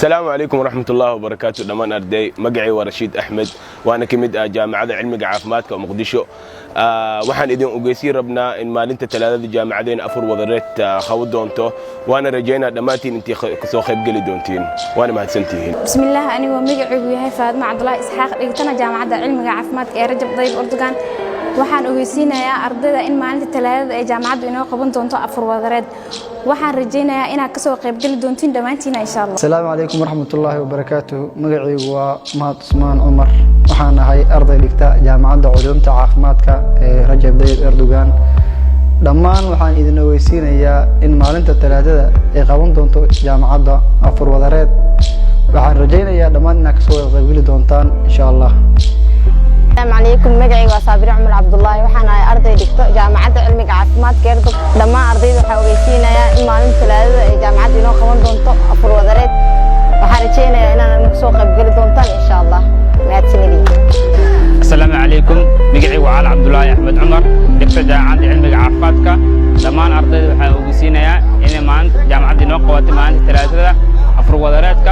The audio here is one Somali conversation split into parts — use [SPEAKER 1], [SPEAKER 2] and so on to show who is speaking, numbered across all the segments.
[SPEAKER 1] السلام عليكم ورحمة الله وبركاته. دمان أردي مقعي ورشيد أحمد وأنا كمد جامعة علمي عافماتك ومقدشو waxaan idin ogeysiin rabnaa in maalinta talaadada jaamacadeen afur wadareed khawd doonto waana rajaynaa dhammaantiin intii ka soo qayb gali doontiin waana mahadsantihiin.
[SPEAKER 2] bismillaah anigu magacaygu yahay Faadma Cabdullaahi Isxaaq dhigtana jaamacadda cilmiga caafimaadka ee Rajab Tayyib Erdogan waxaan ogeysiinayaa ardayda in maalinta talaadada ee jaamacaddu inoo qaban doonto afur wadareed waxaan rajaynayaa inaad ka soo qayb gali doontiin dhammaantiin insha Allah.
[SPEAKER 3] Assalaamu alaykum warahmatullaahi wabarakaatuh. Magacaygu waa Mahad Usmaan Umar waxaan ahay arday dhigta jaamacadda culuumta caafimaadka ee Rajab Tayyib Erdogan dhammaan waxaan idin ogeysiinayaa in maalinta talaadada ay qaban doonto jaamacadda afur wadareed waxaan rajaynayaa dhammaan inaad ka soo qayb gali doontaan insha Allah.
[SPEAKER 4] السلام عليكم مجاعي وصابر عمر عبد الله وحنا أرضي دكتور جامعة علمي عافمات كيرد لما أرضي وحويسينا يا إما علم ثلاثة جامعة دينو خمن دونتو أفر وذريت وحرجينا أنا نكسوق بقول دونتان إن شاء الله ما تسمعي.
[SPEAKER 5] السلام عليكم مجاعي وعلى عبد الله أحمد عمر دكتور جامعة علمي عافمات لما أرضي وحويسينا يا إما جامعة دينو قوات ما ثلاثة أفر وذريتك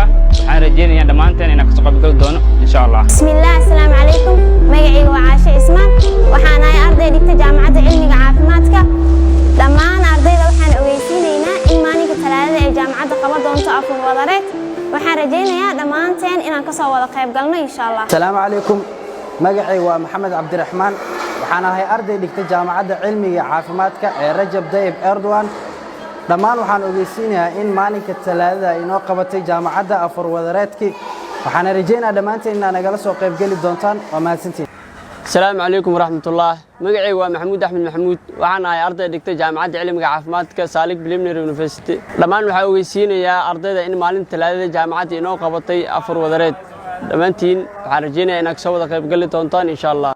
[SPEAKER 5] وحرجينا يا دمانتين إنك تسوق بقول دون إن شاء الله.
[SPEAKER 4] بسم الله السلام عليكم. magacaygu waa Caashe Ismaan waxaan ahay arday dhigta jaamacadda cilmiga caafimaadka dhammaan ardayda waxaan ogeysiinaynaa in maalinka talaadada ee jaamacadda qaban doonto afur wadareed waxaan rajaynayaa dhammaanteen inaan ka soo wada qayb galno insha Allah.
[SPEAKER 6] Assalaamu alaykum magacaygu waa Maxamed Cabdiraxmaan waxaan ahay arday dhigta jaamacadda cilmiga caafimaadka ee Rajab Tayyib Erdogan dhammaan waxaan ogeysiinayaa in maalinka talaadada inoo qabatay jaamacadda afur wadareedkii waxaan rajaynayaa dhammaanteen inaad nagala soo qayb gali doontaan waa mahadsantiin.
[SPEAKER 7] السلام عليكم ورحمة الله. مقعي ومحمود أحمد محمود وأنا أرضي دكتور جامعة علمي عافماتك سالك بليمنر يونيفرسيتي. لما نحويسين يا أرضي إن مالين ثلاثة جامعات إنه قبطي أفر وذريت. دمانتين حرجينا إنك سووا قيب قلة إن شاء الله.